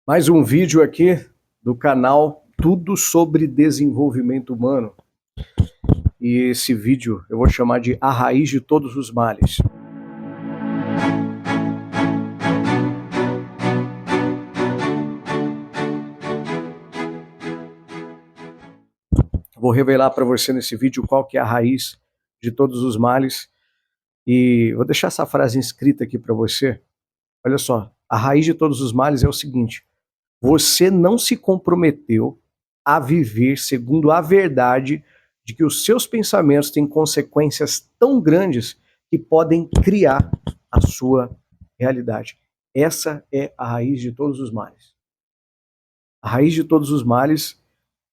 Mais um vídeo aqui do canal Tudo sobre Desenvolvimento Humano. E esse vídeo eu vou chamar de A Raiz de Todos os Males. Vou revelar para você nesse vídeo qual que é a raiz de todos os males. E vou deixar essa frase escrita aqui para você. Olha só, a raiz de todos os males é o seguinte: você não se comprometeu a viver segundo a verdade de que os seus pensamentos têm consequências tão grandes que podem criar a sua realidade. Essa é a raiz de todos os males. A raiz de todos os males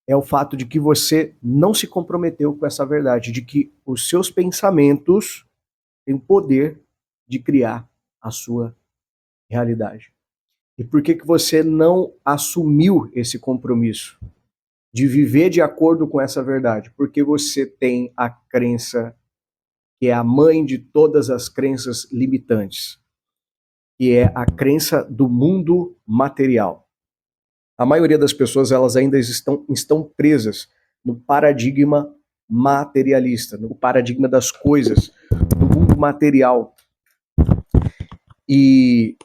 é o fato de que você não se comprometeu com essa verdade, de que os seus pensamentos têm o poder de criar a sua realidade. E por que você não assumiu esse compromisso de viver de acordo com essa verdade? Porque você tem a crença que é a mãe de todas as crenças limitantes, que é a crença do mundo material. A maioria das pessoas, elas ainda estão presas no paradigma materialista, no paradigma das coisas, do mundo material. E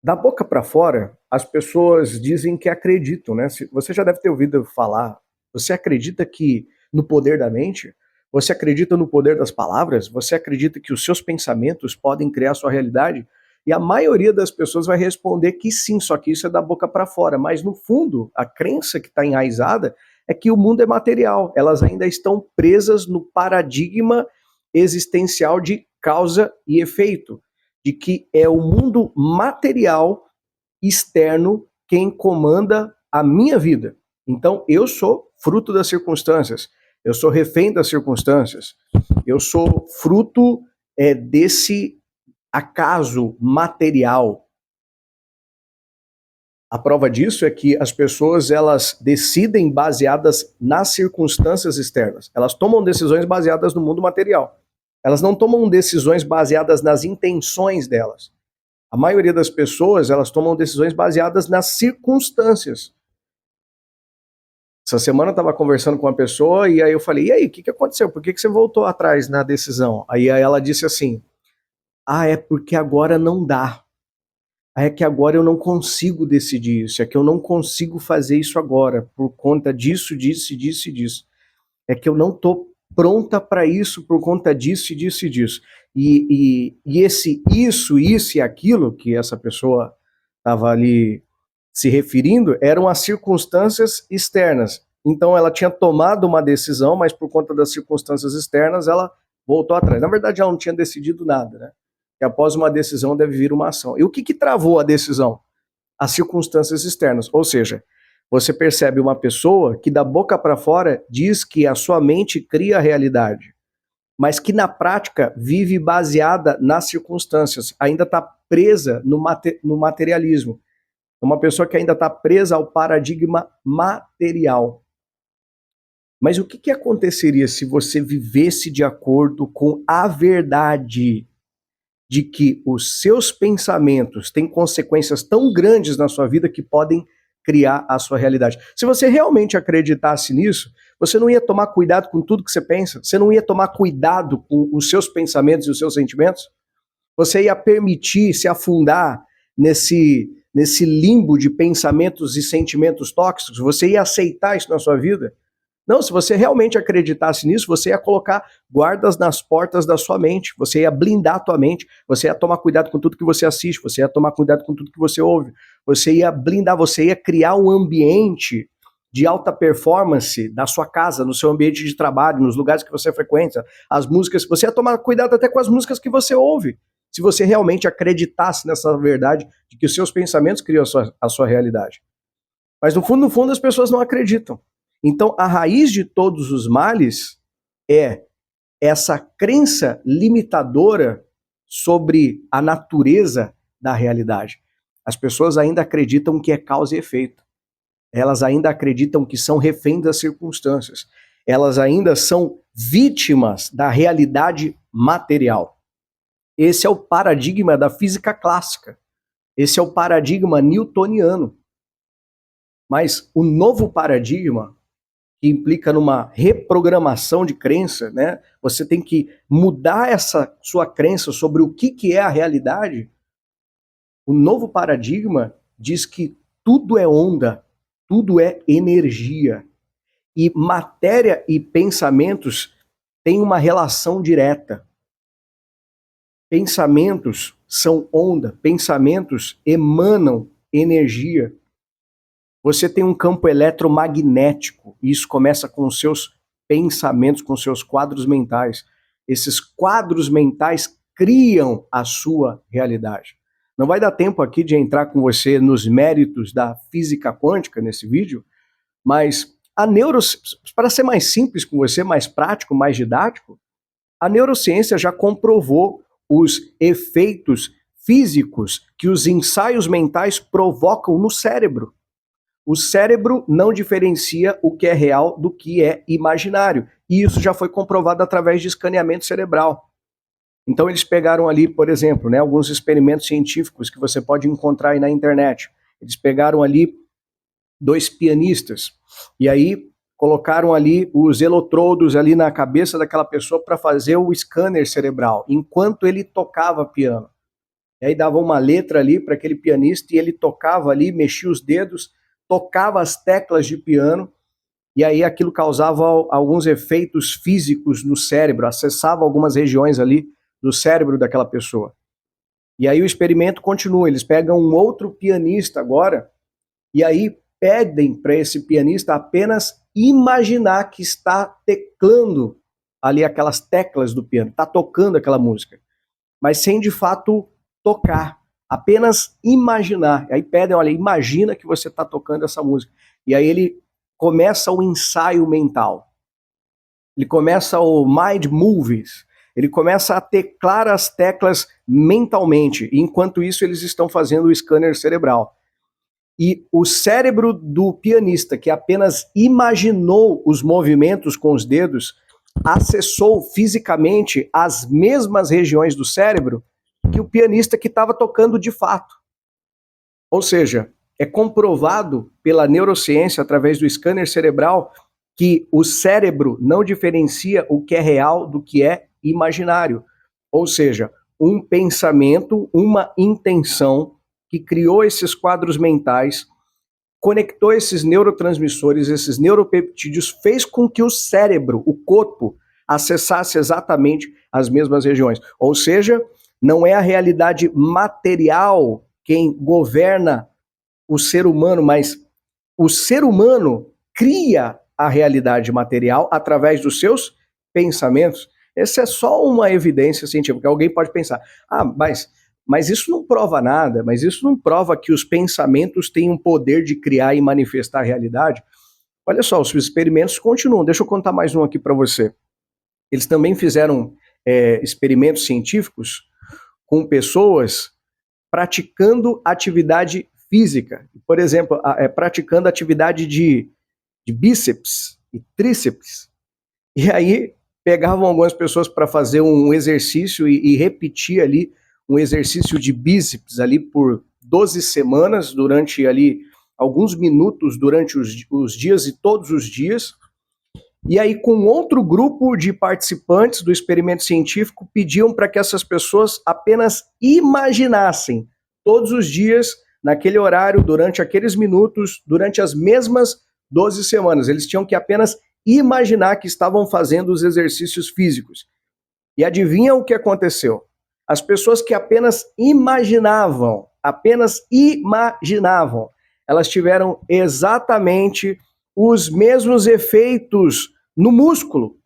da boca para fora, as pessoas dizem que acreditam, né? Você já deve ter ouvido falar. Você acredita que no poder da mente? Você acredita no poder das palavras? Você acredita que os seus pensamentos podem criar sua realidade? E a maioria das pessoas vai responder que sim, só que isso é da boca para fora. Mas no fundo, a crença que está enraizada é que o mundo é material. Elas ainda estão presas no paradigma existencial de causa e efeito, de que é o mundo material externo quem comanda a minha vida. Então eu sou fruto das circunstâncias, eu sou refém das circunstâncias, eu sou fruto desse acaso material. A prova disso é que as pessoas, elas decidem baseadas nas circunstâncias externas. Elas tomam decisões baseadas no mundo material. Elas não tomam decisões baseadas nas intenções delas. A maioria das pessoas, elas tomam decisões baseadas nas circunstâncias. Essa semana eu estava conversando com uma pessoa e aí eu falei, e aí, o que aconteceu? Por que você voltou atrás na decisão? Aí ela disse assim, é porque agora não dá. É que agora eu não consigo decidir isso, é que eu não consigo fazer isso agora, por conta disso, disso, disso e disso. É que eu não estou pronta para isso por conta disso, disso e disso. E esse isso e aquilo que essa pessoa estava ali se referindo eram as circunstâncias externas. Então ela tinha tomado uma decisão, mas por conta das circunstâncias externas ela voltou atrás. Na verdade ela não tinha decidido nada, né? E após uma decisão deve vir uma ação. E o que travou a decisão? As circunstâncias externas. Ou seja, você percebe uma pessoa que da boca para fora diz que a sua mente cria a realidade, mas que na prática vive baseada nas circunstâncias, ainda está presa no materialismo. Uma pessoa que ainda está presa ao paradigma material. Mas o que aconteceria se você vivesse de acordo com a verdade de que os seus pensamentos têm consequências tão grandes na sua vida que podem criar a sua realidade? Se você realmente acreditasse nisso, você não ia tomar cuidado com tudo que você pensa? Você não ia tomar cuidado com os seus pensamentos e os seus sentimentos? Você ia permitir se afundar nesse limbo de pensamentos e sentimentos tóxicos? Você ia aceitar isso na sua vida? Não, se você realmente acreditasse nisso, você ia colocar guardas nas portas da sua mente, você ia blindar a tua mente, você ia tomar cuidado com tudo que você assiste, você ia tomar cuidado com tudo que você ouve, você ia blindar, você ia criar um ambiente de alta performance na sua casa, no seu ambiente de trabalho, nos lugares que você frequenta, as músicas, você ia tomar cuidado até com as músicas que você ouve, se você realmente acreditasse nessa verdade de que os seus pensamentos criam a sua realidade. Mas no fundo as pessoas não acreditam. Então, a raiz de todos os males é essa crença limitadora sobre a natureza da realidade. As pessoas ainda acreditam que é causa e efeito. Elas ainda acreditam que são reféns das circunstâncias. Elas ainda são vítimas da realidade material. Esse é o paradigma da física clássica. Esse é o paradigma newtoniano. Mas o novo paradigma, que implica numa reprogramação de crença, né? Você tem que mudar essa sua crença sobre o que é a realidade. O novo paradigma diz que tudo é onda, tudo é energia. E matéria e pensamentos têm uma relação direta. Pensamentos são onda, pensamentos emanam energia. Você tem um campo eletromagnético, e isso começa com os seus pensamentos, com os seus quadros mentais. Esses quadros mentais criam a sua realidade. Não vai dar tempo aqui de entrar com você nos méritos da física quântica nesse vídeo, mas para ser mais simples com você, mais prático, mais didático, a neurociência já comprovou os efeitos físicos que os ensaios mentais provocam no cérebro. O cérebro não diferencia o que é real do que é imaginário. E isso já foi comprovado através de escaneamento cerebral. Então eles pegaram ali, por exemplo, né, alguns experimentos científicos que você pode encontrar aí na internet. Eles pegaram ali 2 pianistas e aí colocaram ali os eletrodos ali na cabeça daquela pessoa para fazer o scanner cerebral, enquanto ele tocava piano. E aí dava uma letra ali para aquele pianista e ele tocava ali, mexia os dedos, tocava as teclas de piano, e aí aquilo causava alguns efeitos físicos no cérebro, acessava algumas regiões ali do cérebro daquela pessoa. E aí o experimento continua, eles pegam um outro pianista agora, e aí pedem para esse pianista apenas imaginar que está teclando ali aquelas teclas do piano, está tocando aquela música, mas sem de fato tocar. Apenas imaginar. Aí pedem, olha, imagina que você está tocando essa música. E aí ele começa o ensaio mental. Ele começa o mind movies. Ele começa a teclar as teclas mentalmente. E enquanto isso, eles estão fazendo o scanner cerebral. E o cérebro do pianista, que apenas imaginou os movimentos com os dedos, acessou fisicamente as mesmas regiões do cérebro que o pianista que estava tocando de fato. Ou seja, é comprovado pela neurociência, através do scanner cerebral, que o cérebro não diferencia o que é real do que é imaginário. Ou seja, um pensamento, uma intenção que criou esses quadros mentais, conectou esses neurotransmissores, esses neuropeptídeos, fez com que o cérebro, o corpo, acessasse exatamente as mesmas regiões. Ou seja, não é a realidade material quem governa o ser humano, mas o ser humano cria a realidade material através dos seus pensamentos. Essa é só uma evidência científica. Alguém pode pensar, mas isso não prova nada, mas isso não prova que os pensamentos têm um poder de criar e manifestar a realidade. Olha só, os experimentos continuam. Deixa eu contar mais um aqui para você. Eles também fizeram experimentos científicos com pessoas praticando atividade física. Por exemplo, praticando atividade de bíceps e tríceps. E aí pegavam algumas pessoas para fazer um exercício e repetir ali um exercício de bíceps ali por 12 semanas, durante ali alguns minutos, durante os dias e todos os dias. E aí, com outro grupo de participantes do experimento científico, pediam para que essas pessoas apenas imaginassem todos os dias, naquele horário, durante aqueles minutos, durante as mesmas 12 semanas. Eles tinham que apenas imaginar que estavam fazendo os exercícios físicos. E adivinha o que aconteceu? As pessoas que apenas imaginavam, elas tiveram exatamente os mesmos efeitos no músculo.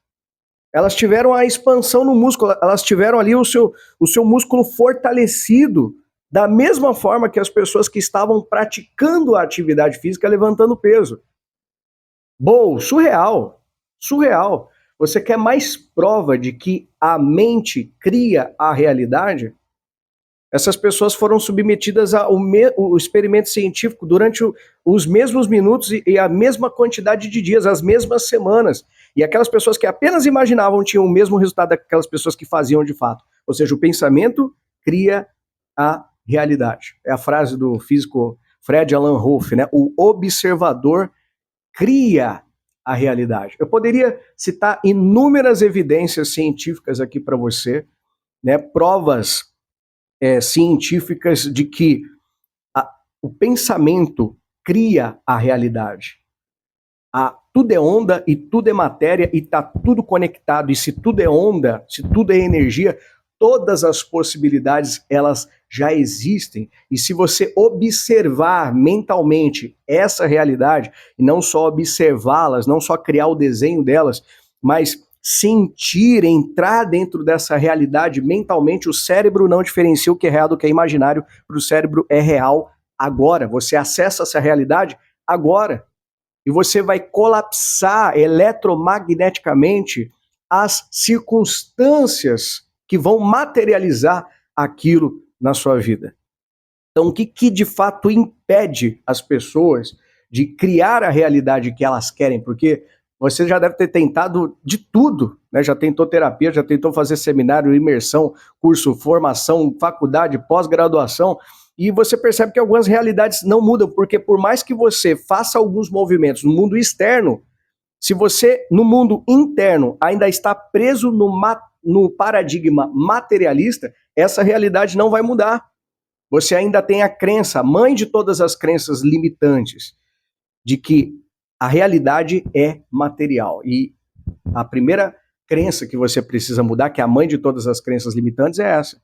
Elas tiveram a expansão no músculo, elas tiveram ali o seu músculo fortalecido, da mesma forma que as pessoas que estavam praticando a atividade física, levantando peso. Bom, surreal, surreal. Você quer mais prova de que a mente cria a realidade? Essas pessoas foram submetidas ao experimento científico durante os mesmos minutos e a mesma quantidade de dias, as mesmas semanas. E aquelas pessoas que apenas imaginavam tinham o mesmo resultado daquelas pessoas que faziam de fato. Ou seja, o pensamento cria a realidade. É a frase do físico Fred Alan Wolf, né? O observador cria a realidade. Eu poderia citar inúmeras evidências científicas aqui para você, né? Provas científicas de que o pensamento cria a realidade. Tudo é onda e tudo é matéria e está tudo conectado. E se tudo é onda, se tudo é energia, todas as possibilidades elas já existem. E se você observar mentalmente essa realidade, e não só observá-las, não só criar o desenho delas, mas sentir, entrar dentro dessa realidade mentalmente, o cérebro não diferencia o que é real do que é imaginário, para o cérebro é real agora. Você acessa essa realidade agora. E você vai colapsar eletromagneticamente as circunstâncias que vão materializar aquilo na sua vida. Então, o que de fato impede as pessoas de criar a realidade que elas querem? Porque você já deve ter tentado de tudo, né? Já tentou terapia, já tentou fazer seminário, imersão, curso, formação, faculdade, pós-graduação, e você percebe que algumas realidades não mudam, porque por mais que você faça alguns movimentos no mundo externo, se você, no mundo interno, ainda está preso no paradigma materialista, essa realidade não vai mudar. Você ainda tem a crença, a mãe de todas as crenças limitantes, de que a realidade é material. E a primeira crença que você precisa mudar, que é a mãe de todas as crenças limitantes, é essa.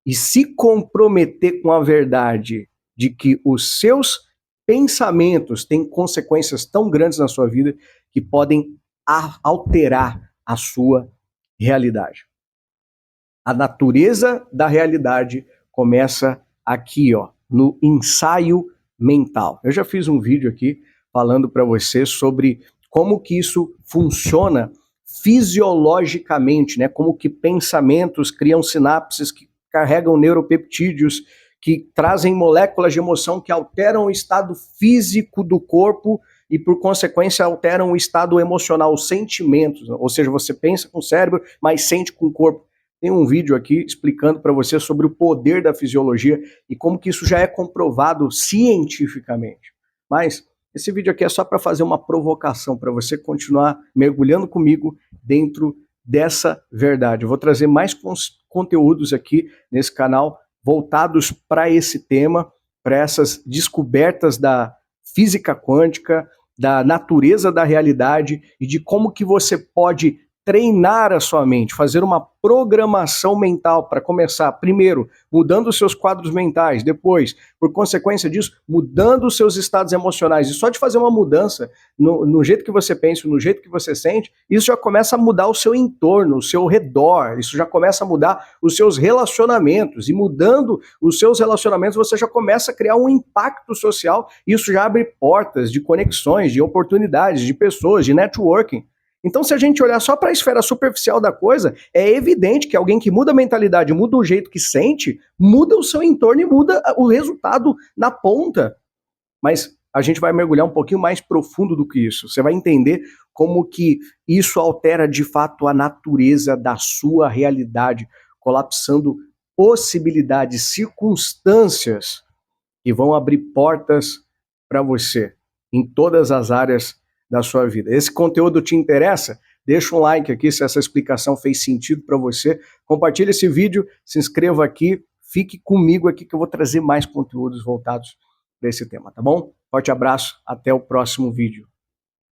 E se comprometer com a verdade de que os seus pensamentos têm consequências tão grandes na sua vida que podem alterar a sua realidade. A natureza da realidade começa aqui, ó, no ensaio mental. Eu já fiz um vídeo aqui falando para você sobre como que isso funciona fisiologicamente, né? Como que pensamentos criam sinapses que carregam neuropeptídeos, que trazem moléculas de emoção que alteram o estado físico do corpo e, por consequência, alteram o estado emocional, os sentimentos. Ou seja, você pensa com o cérebro, mas sente com o corpo. Tem um vídeo aqui explicando para você sobre o poder da fisiologia e como que isso já é comprovado cientificamente. Mas esse vídeo aqui é só para fazer uma provocação, para você continuar mergulhando comigo dentro dessa verdade. Eu vou trazer mais conteúdos aqui nesse canal voltados para esse tema, para essas descobertas da física quântica, da natureza da realidade e de como que você pode treinar a sua mente, fazer uma programação mental para começar, primeiro, mudando os seus quadros mentais, depois, por consequência disso, mudando os seus estados emocionais. E só de fazer uma mudança no jeito que você pensa, no jeito que você sente, isso já começa a mudar o seu entorno, o seu redor, isso já começa a mudar os seus relacionamentos. E mudando os seus relacionamentos, você já começa a criar um impacto social, e isso já abre portas de conexões, de oportunidades, de pessoas, de networking. Então, se a gente olhar só para a esfera superficial da coisa, é evidente que alguém que muda a mentalidade, muda o jeito que sente, muda o seu entorno e muda o resultado na ponta. Mas a gente vai mergulhar um pouquinho mais profundo do que isso. Você vai entender como que isso altera de fato a natureza da sua realidade, colapsando possibilidades, circunstâncias que vão abrir portas para você em todas as áreas da sua vida. Esse conteúdo te interessa? Deixa um like aqui se essa explicação fez sentido para você. Compartilhe esse vídeo, se inscreva aqui, fique comigo aqui que eu vou trazer mais conteúdos voltados para esse tema, tá bom? Forte abraço, até o próximo vídeo.